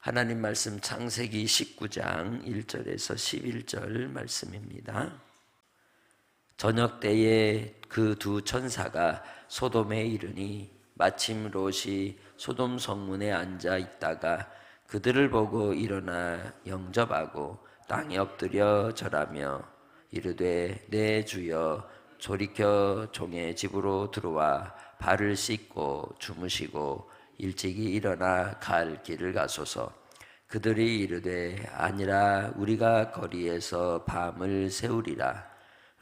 하나님 말씀 창세기 19장 1절에서 11절 말씀입니다. 저녁 때에 그 두 천사가 소돔에 이르니 마침 롯이 소돔 성문에 앉아 있다가 그들을 보고 일어나 영접하고 땅에 엎드려 절하며 이르되 내 주여 돌이켜 종의 집으로 들어와 발을 씻고 주무시고 일찍이 일어나 갈 길을 가소서. 그들이 이르되 아니라 우리가 거리에서 밤을 새우리라.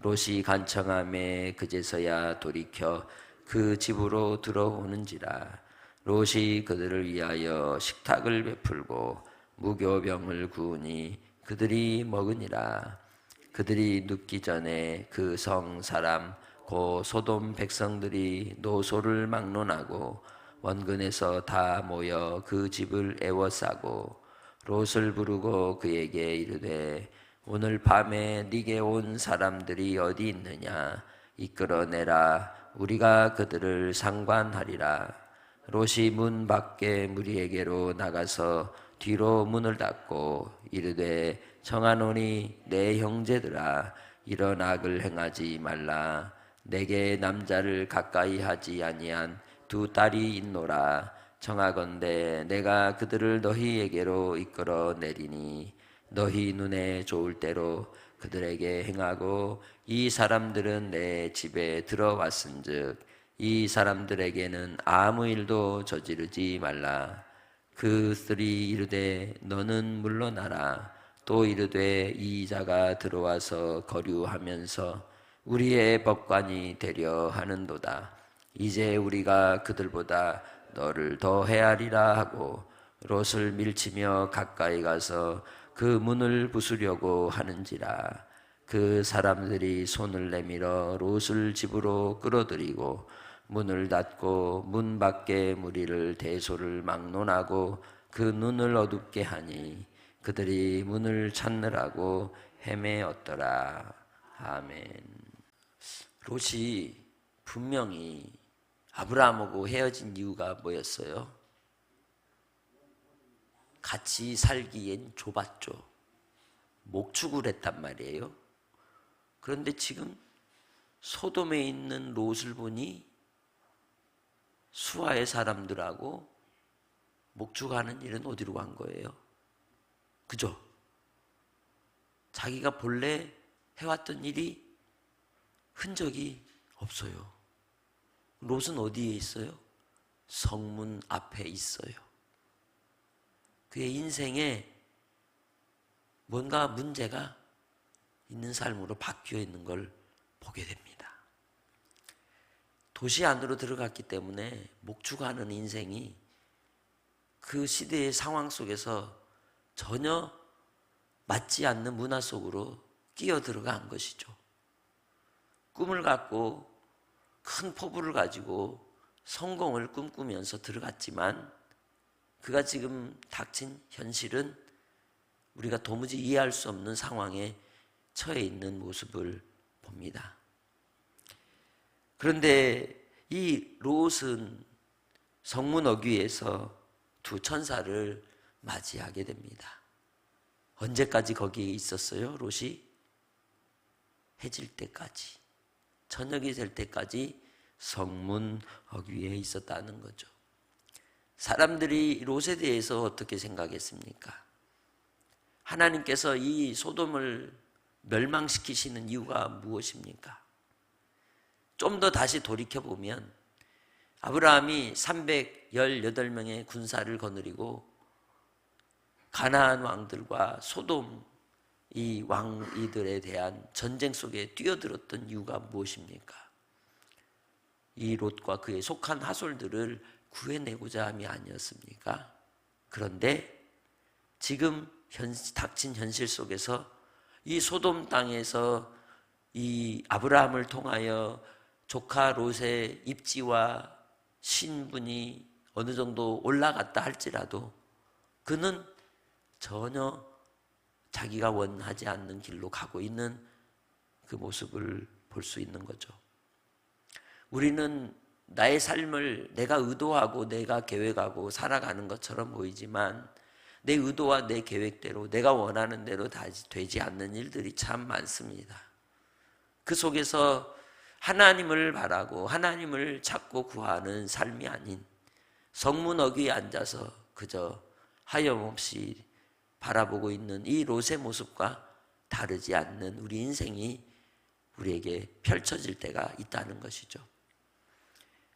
롯이 간청하매 그제서야 돌이켜 그 집으로 들어오는지라. 롯이 그들을 위하여 식탁을 베풀고 무교병을 구우니 그들이 먹으니라. 그들이 눕기 전에 그 성 사람 고 소돔 백성들이 노소를 막론하고 원근에서 다 모여 그 집을 에워싸고 롯을 부르고 그에게 이르되 오늘 밤에 네게 온 사람들이 어디 있느냐 이끌어내라. 우리가 그들을 상관하리라. 롯이 문 밖에 무리에게로 나가서 뒤로 문을 닫고 이르되 청하노니 내 형제들아 이런 악을 행하지 말라. 내게 남자를 가까이 하지 아니한 두 딸이 있노라. 청하건대 내가 그들을 너희에게로 이끌어 내리니 너희 눈에 좋을 대로 그들에게 행하고 이 사람들은 내 집에 들어왔은즉 이 사람들에게는 아무 일도 저지르지 말라. 그들이 이르되 너는 물러나라. 또 이르되 이 자가 들어와서 거류하면서 우리의 법관이 되려 하는도다. 이제 우리가 그들보다 너를 더 헤아리라 하고 롯을 밀치며 가까이 가서 그 문을 부수려고 하는지라. 그 사람들이 손을 내밀어 롯을 집으로 끌어들이고 문을 닫고 문 밖에 무리를 대소를 막론하고 그 눈을 어둡게 하니 그들이 문을 찾느라고 헤매었더라. 아멘. 롯이 분명히 아브라함하고 헤어진 이유가 뭐였어요? 같이 살기엔 좁았죠. 목축을 했단 말이에요. 그런데 지금 소돔에 있는 롯을 보니 수아의 사람들하고 목축하는 일은 어디로 간 거예요? 그죠? 자기가 본래 해왔던 일이 흔적이 없어요. 롯은 어디에 있어요? 성문 앞에 있어요. 그의 인생에 뭔가 문제가 있는 삶으로 바뀌어 있는 걸 보게 됩니다. 도시 안으로 들어갔기 때문에 목축하는 인생이 그 시대의 상황 속에서 전혀 맞지 않는 문화 속으로 끼어 들어간 것이죠. 꿈을 갖고 큰 포부를 가지고 성공을 꿈꾸면서 들어갔지만 그가 지금 닥친 현실은 우리가 도무지 이해할 수 없는 상황에 처해 있는 모습을 봅니다. 그런데 이 롯은 성문 어귀에서 두 천사를 맞이하게 됩니다. 언제까지 거기에 있었어요? 롯이? 해질 때까지, 저녁이 될 때까지 성문 어귀에 있었다는 거죠. 사람들이 롯에 대해서 어떻게 생각했습니까? 하나님께서 이 소돔을 멸망시키시는 이유가 무엇입니까? 좀 더 다시 돌이켜보면 아브라함이 318명의 군사를 거느리고 가나안 왕들과 소돔 이 왕이들에 대한 전쟁 속에 뛰어들었던 이유가 무엇입니까? 이 롯과 그의 속한 하솔들을 구해내고자 함이 아니었습니까? 그런데 지금 닥친 현실 속에서 이 소돔 땅에서 이 아브라함을 통하여 조카 롯의 입지와 신분이 어느 정도 올라갔다 할지라도 그는 전혀 자기가 원하지 않는 길로 가고 있는 그 모습을 볼 수 있는 거죠. 우리는 나의 삶을 내가 의도하고 내가 계획하고 살아가는 것처럼 보이지만 내 의도와 내 계획대로 내가 원하는 대로 다 되지 않는 일들이 참 많습니다. 그 속에서 하나님을 바라고 하나님을 찾고 구하는 삶이 아닌 성문 어귀에 앉아서 그저 하염없이 바라보고 있는 이 롯의 모습과 다르지 않는 우리 인생이 우리에게 펼쳐질 때가 있다는 것이죠.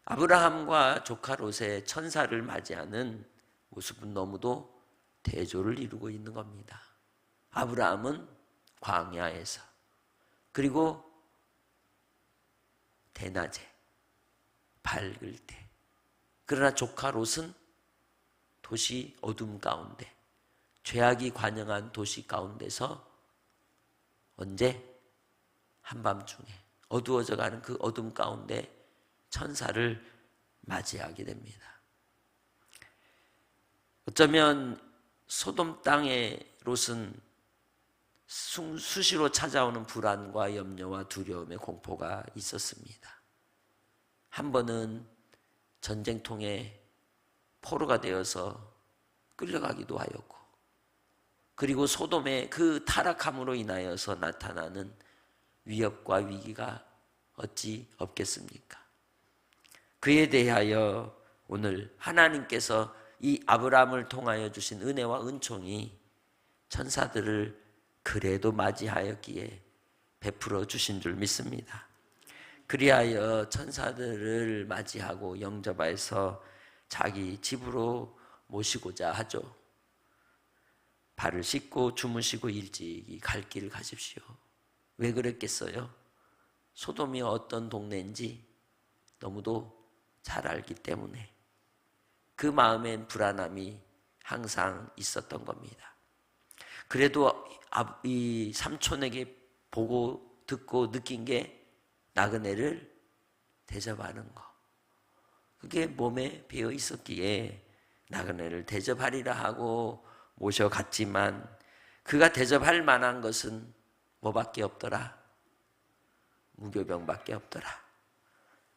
아브라함과 조카 롯의 천사를 맞이하는 모습은 너무도 대조를 이루고 있는 겁니다. 아브라함은 광야에서, 그리고 대낮에 밝을 때, 그러나 조카 롯은 도시 어둠 가운데, 죄악이 관영한 도시 가운데서 언제? 한밤중에 어두워져가는 그 어둠 가운데 천사를 맞이하게 됩니다. 어쩌면 소돔 땅의 롯은 수시로 찾아오는 불안과 염려와 두려움의 공포가 있었습니다. 한 번은 전쟁통에 포로가 되어서 끌려가기도 하였고, 그리고 소돔의 그 타락함으로 인하여서 나타나는 위협과 위기가 어찌 없겠습니까? 그에 대하여 오늘 하나님께서 이 아브라함을 통하여 주신 은혜와 은총이 천사들을 그래도 맞이하였기에 베풀어 주신 줄 믿습니다. 그리하여 천사들을 맞이하고 영접하여서 자기 집으로 모시고자 하죠. 발을 씻고 주무시고 일찍이 갈 길을 가십시오. 왜 그랬겠어요? 소돔이 어떤 동네인지 너무도 잘 알기 때문에 그 마음엔 불안함이 항상 있었던 겁니다. 그래도 이 삼촌에게 보고 듣고 느낀 게 나그네를 대접하는 거, 그게 몸에 배어 있었기에 나그네를 대접하리라 하고 모셔갔지만 그가 대접할 만한 것은 뭐밖에 없더라? 무교병밖에 없더라.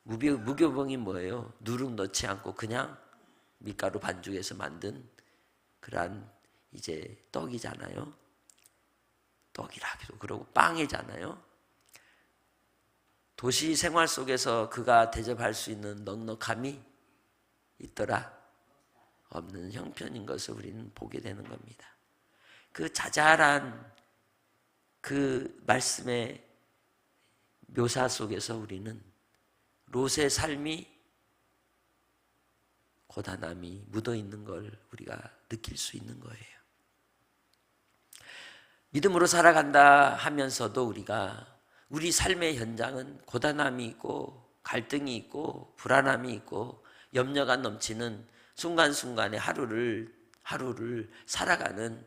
무교병이 뭐예요? 누룩 넣지 않고 그냥 밀가루 반죽해서 만든 그러한 이제 떡이잖아요. 떡이라 하기도 그러고 빵이잖아요. 도시 생활 속에서 그가 대접할 수 있는 넉넉함이 있더라? 없는 형편인 것을 우리는 보게 되는 겁니다. 그 자잘한 그 말씀의 묘사 속에서 우리는 롯의 삶이 고단함이 묻어있는 걸 우리가 느낄 수 있는 거예요. 믿음으로 살아간다 하면서도 우리 삶의 현장은 고단함이 있고 갈등이 있고 불안함이 있고 염려가 넘치는 순간순간의 하루를 살아가는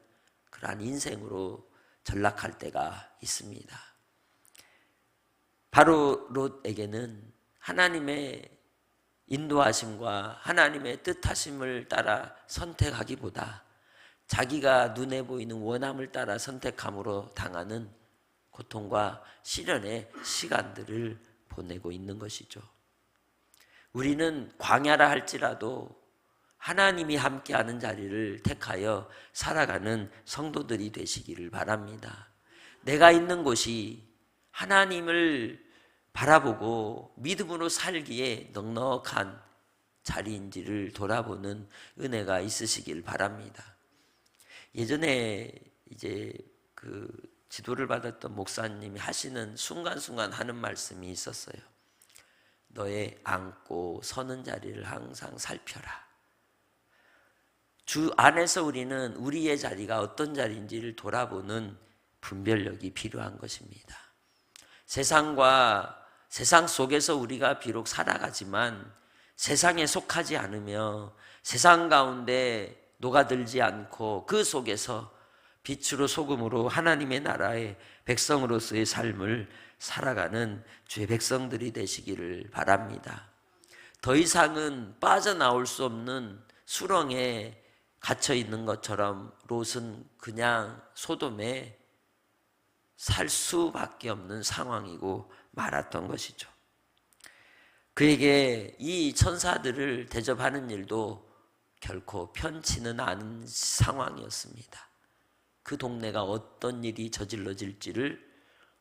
그러한 인생으로 전락할 때가 있습니다. 바로 롯에게는 하나님의 인도하심과 하나님의 뜻하심을 따라 선택하기보다 자기가 눈에 보이는 원함을 따라 선택함으로 당하는 고통과 시련의 시간들을 보내고 있는 것이죠. 우리는 광야라 할지라도 하나님이 함께하는 자리를 택하여 살아가는 성도들이 되시기를 바랍니다. 내가 있는 곳이 하나님을 바라보고 믿음으로 살기에 넉넉한 자리인지를 돌아보는 은혜가 있으시길 바랍니다. 예전에 이제 그 지도를 받았던 목사님이 하시는 순간순간 하는 말씀이 있었어요. 너의 앉고 서는 자리를 항상 살펴라. 주 안에서 우리는 우리의 자리가 어떤 자리인지를 돌아보는 분별력이 필요한 것입니다. 세상 속에서 우리가 비록 살아가지만 세상에 속하지 않으며 세상 가운데 녹아들지 않고 그 속에서 빛으로 소금으로 하나님의 나라의 백성으로서의 삶을 살아가는 주의 백성들이 되시기를 바랍니다. 더 이상은 빠져나올 수 없는 수렁에 갇혀 있는 것처럼 롯은 그냥 소돔에 살 수밖에 없는 상황이고 말았던 것이죠. 그에게 이 천사들을 대접하는 일도 결코 편치는 않은 상황이었습니다. 그 동네가 어떤 일이 저질러질지를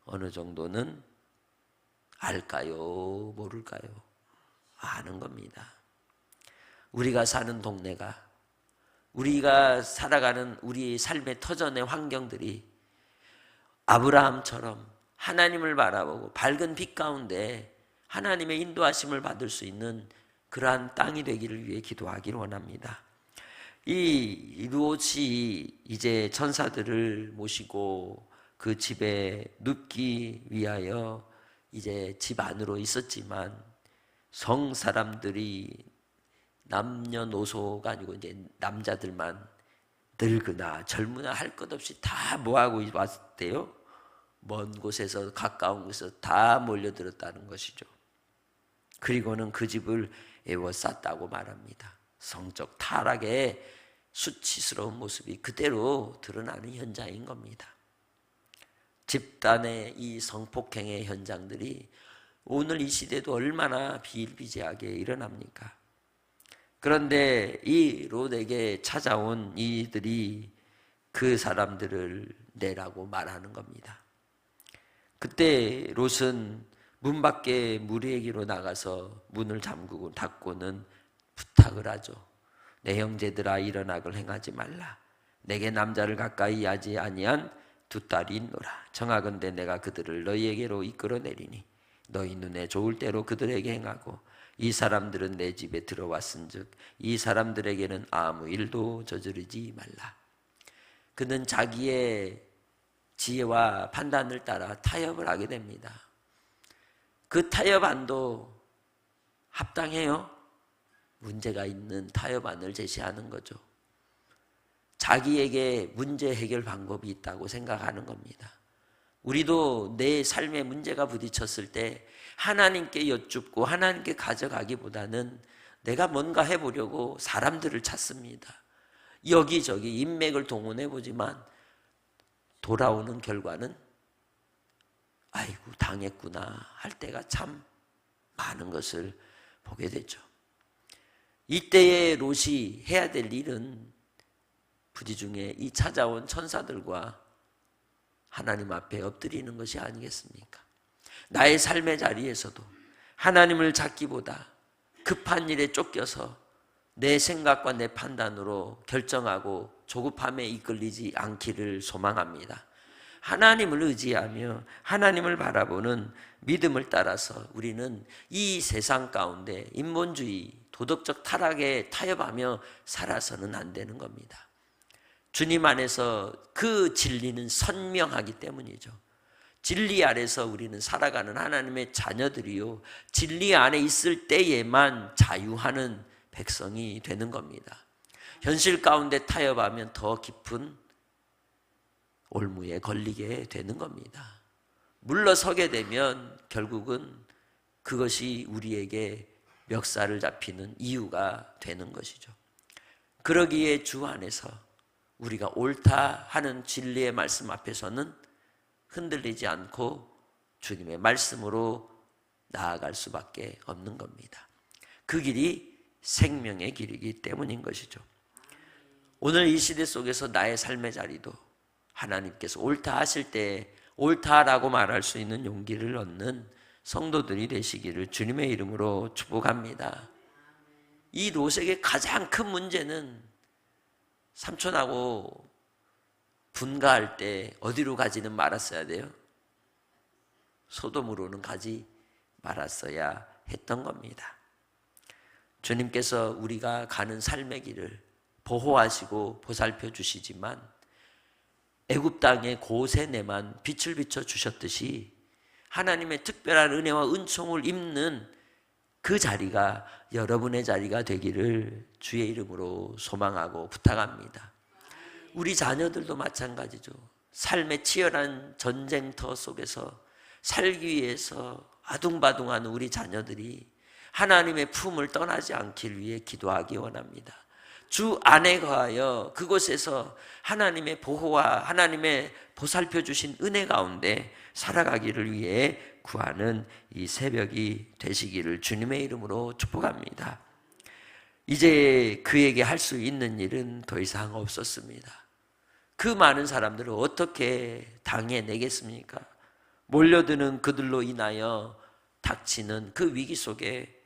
어느 정도는 알까요? 모를까요? 아는 겁니다. 우리가 사는 동네가, 우리가 살아가는 우리 삶의 터전의 환경들이 아브라함처럼 하나님을 바라보고 밝은 빛 가운데 하나님의 인도하심을 받을 수 있는 그러한 땅이 되기를 위해 기도하기를 원합니다. 이 롯이 이제 천사들을 모시고 그 집에 눕기 위하여 이제 집 안으로 있었지만, 성 사람들이 남녀노소가 아니고 이제 남자들만 늙으나 젊으나 할 것 없이 다 뭐하고 왔대요? 먼 곳에서 가까운 곳에서 다 몰려들었다는 것이죠. 그리고는 그 집을 에워쌌다고 말합니다. 성적 타락의 수치스러운 모습이 그대로 드러나는 현장인 겁니다. 집단의 이 성폭행의 현장들이 오늘 이 시대도 얼마나 비일비재하게 일어납니까? 그런데 이 롯에게 찾아온 이들이 그 사람들을 내라고 말하는 겁니다. 그때 롯은 문 밖에 무리에게로 나가서 문을 잠그고 닫고는 부탁을 하죠. 내 형제들아, 이런 악을 행하지 말라. 내게 남자를 가까이 하지 아니한 두 딸이 있노라. 청하건대 내가 그들을 너희에게로 이끌어내리니 너희 눈에 좋을 대로 그들에게 행하고, 이 사람들은 내 집에 들어왔은즉 이 사람들에게는 아무 일도 저지르지 말라. 그는 자기의 지혜와 판단을 따라 타협을 하게 됩니다. 그 타협안도 합당해요? 문제가 있는 타협안을 제시하는 거죠. 자기에게 문제 해결 방법이 있다고 생각하는 겁니다. 우리도 내 삶에 문제가 부딪혔을 때 하나님께 여쭙고 하나님께 가져가기보다는 내가 뭔가 해보려고 사람들을 찾습니다. 여기저기 인맥을 동원해보지만 돌아오는 결과는 아이고 당했구나 할 때가 참 많은 것을 보게 되죠. 이때의 롯이 해야 될 일은 부디 중에 이 찾아온 천사들과 하나님 앞에 엎드리는 것이 아니겠습니까? 나의 삶의 자리에서도 하나님을 찾기보다 급한 일에 쫓겨서 내 생각과 내 판단으로 결정하고 조급함에 이끌리지 않기를 소망합니다. 하나님을 의지하며 하나님을 바라보는 믿음을 따라서 우리는 이 세상 가운데 인본주의, 도덕적 타락에 타협하며 살아서는 안 되는 겁니다. 주님 안에서 그 진리는 선명하기 때문이죠. 진리 아래서 우리는 살아가는 하나님의 자녀들이요, 진리 안에 있을 때에만 자유하는 백성이 되는 겁니다. 현실 가운데 타협하면 더 깊은 올무에 걸리게 되는 겁니다. 물러서게 되면 결국은 그것이 우리에게 멱살을 잡히는 이유가 되는 것이죠. 그러기에 주 안에서 우리가 옳다 하는 진리의 말씀 앞에서는 흔들리지 않고 주님의 말씀으로 나아갈 수밖에 없는 겁니다. 그 길이 생명의 길이기 때문인 것이죠. 오늘 이 시대 속에서 나의 삶의 자리도 하나님께서 옳다 하실 때 옳다라고 말할 수 있는 용기를 얻는 성도들이 되시기를 주님의 이름으로 축복합니다. 이 롯에게 가장 큰 문제는 삼촌하고 분가할 때 어디로 가지는 말았어야 돼요? 소돔으로는 가지 말았어야 했던 겁니다. 주님께서 우리가 가는 삶의 길을 보호하시고 보살펴 주시지만 애굽 땅의 고세내만 빛을 비춰 주셨듯이 하나님의 특별한 은혜와 은총을 입는 그 자리가 여러분의 자리가 되기를 주의 이름으로 소망하고 부탁합니다. 우리 자녀들도 마찬가지죠. 삶의 치열한 전쟁터 속에서 살기 위해서 아둥바둥하는 우리 자녀들이 하나님의 품을 떠나지 않길 위해 기도하기 원합니다. 주 안에 거하여 그곳에서 하나님의 보호와 하나님의 보살펴 주신 은혜 가운데 살아가기를 위해 구하는 이 새벽이 되시기를 주님의 이름으로 축복합니다. 이제 그에게 할 수 있는 일은 더 이상 없었습니다. 그 많은 사람들을 어떻게 당해내겠습니까? 몰려드는 그들로 인하여 닥치는 그 위기 속에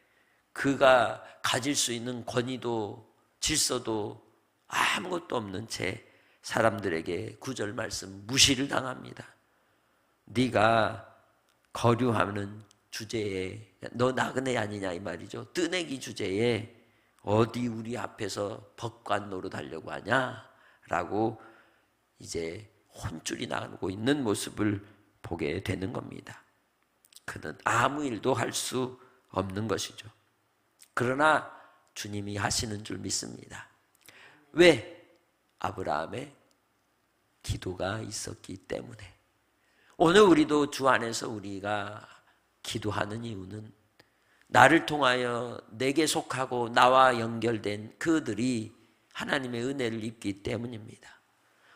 그가 가질 수 있는 권위도 질서도 아무것도 없는 채 사람들에게 구절 말씀 무시를 당합니다. 네가 거류하는 주제에 너 나그네 아니냐 이 말이죠. 뜨내기 주제에 어디 우리 앞에서 법관 노릇하려고 하냐 라고 이제 혼쭐이 나고 있는 모습을 보게 되는 겁니다. 그는 아무 일도 할 수 없는 것이죠. 그러나 주님이 하시는 줄 믿습니다. 왜? 아브라함의 기도가 있었기 때문에. 오늘 우리도 주 안에서 우리가 기도하는 이유는 나를 통하여 내게 속하고 나와 연결된 그들이 하나님의 은혜를 입기 때문입니다.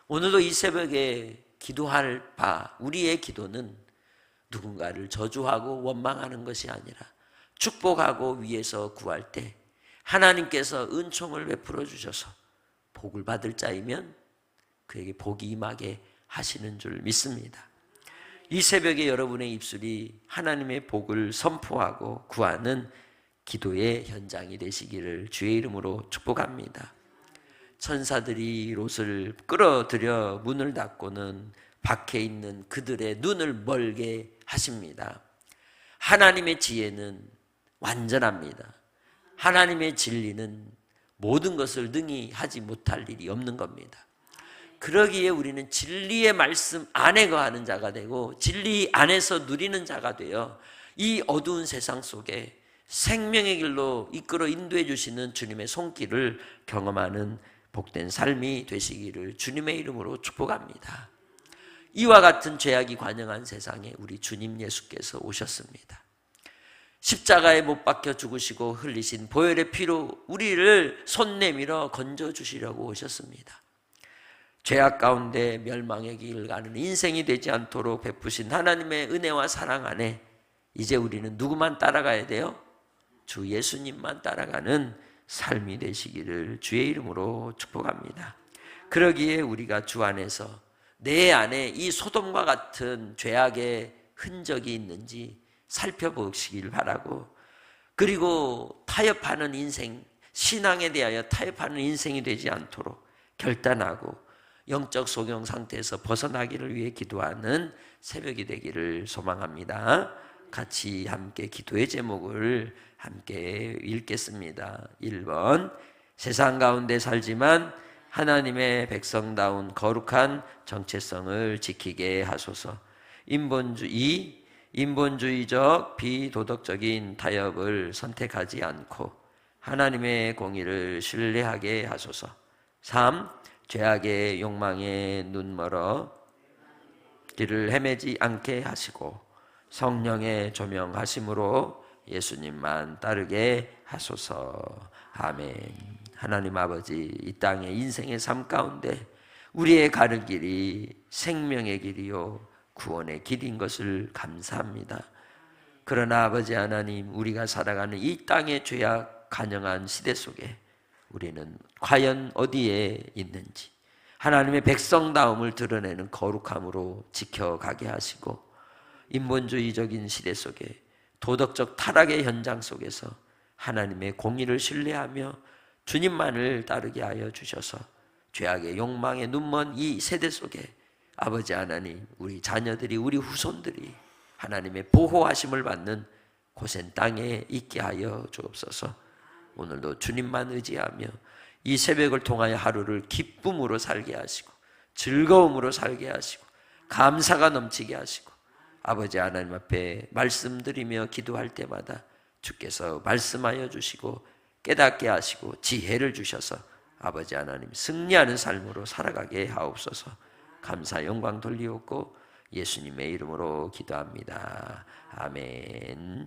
오늘도 이 새벽에 기도할 바, 우리의 기도는 누군가를 저주하고 원망하는 것이 아니라 축복하고 위에서 구할 때 하나님께서 은총을 베풀어 주셔서 복을 받을 자이면 그에게 복이 임하게 하시는 줄 믿습니다. 이 새벽에 여러분의 입술이 하나님의 복을 선포하고 구하는 기도의 현장이 되시기를 주의 이름으로 축복합니다. 천사들이 롯을 끌어들여 문을 닫고는 밖에 있는 그들의 눈을 멀게 하십니다. 하나님의 지혜는 완전합니다. 하나님의 진리는 모든 것을 능히 하지 못할 일이 없는 겁니다. 그러기에 우리는 진리의 말씀 안에 거하는 자가 되고 진리 안에서 누리는 자가 되어 이 어두운 세상 속에 생명의 길로 이끌어 인도해 주시는 주님의 손길을 경험하는 복된 삶이 되시기를 주님의 이름으로 축복합니다. 이와 같은 죄악이 관영한 세상에 우리 주님 예수께서 오셨습니다. 십자가에 못 박혀 죽으시고 흘리신 보혈의 피로 우리를 손 내밀어 건져주시려고 오셨습니다. 죄악 가운데 멸망의 길을 가는 인생이 되지 않도록 베푸신 하나님의 은혜와 사랑 안에 이제 우리는 누구만 따라가야 돼요? 주 예수님만 따라가는 삶이 되시기를 주의 이름으로 축복합니다. 그러기에 우리가 주 안에서 내 안에 이 소돔과 같은 죄악의 흔적이 있는지 살펴보시길 바라고, 그리고 타협하는 인생, 신앙에 대하여 타협하는 인생이 되지 않도록 결단하고 영적 소경 상태에서 벗어나기를 위해 기도하는 새벽이 되기를 소망합니다. 같이 함께 기도의 제목을 함께 읽겠습니다. 1번, 세상 가운데 살지만 하나님의 백성다운 거룩한 정체성을 지키게 하소서. 인본주의적 비도덕적인 타협을 선택하지 않고 하나님의 공의를 신뢰하게 하소서. 3. 죄악의 욕망에 눈멀어 길을 헤매지 않게 하시고 성령의 조명하심으로 예수님만 따르게 하소서. 아멘. 하나님 아버지, 이 땅의 인생의 삶 가운데 우리의 가는 길이 생명의 길이요 구원의 길인 것을 감사합니다. 그러나 아버지 하나님, 우리가 살아가는 이 땅의 죄악 간영한 시대 속에 우리는 과연 어디에 있는지 하나님의 백성다움을 드러내는 거룩함으로 지켜가게 하시고, 인본주의적인 시대 속에 도덕적 타락의 현장 속에서 하나님의 공의를 신뢰하며 주님만을 따르게 하여 주셔서 죄악의 욕망에 눈먼 이 세대 속에 아버지 하나님, 우리 자녀들이, 우리 후손들이 하나님의 보호하심을 받는 고센 땅에 있게 하여 주옵소서. 오늘도 주님만 의지하며 이 새벽을 통하여 하루를 기쁨으로 살게 하시고 즐거움으로 살게 하시고 감사가 넘치게 하시고, 아버지 하나님 앞에 말씀드리며 기도할 때마다 주께서 말씀하여 주시고 깨닫게 하시고 지혜를 주셔서 아버지 하나님 승리하는 삶으로 살아가게 하옵소서. 감사 영광 돌리옵고 예수님의 이름으로 기도합니다. 아멘.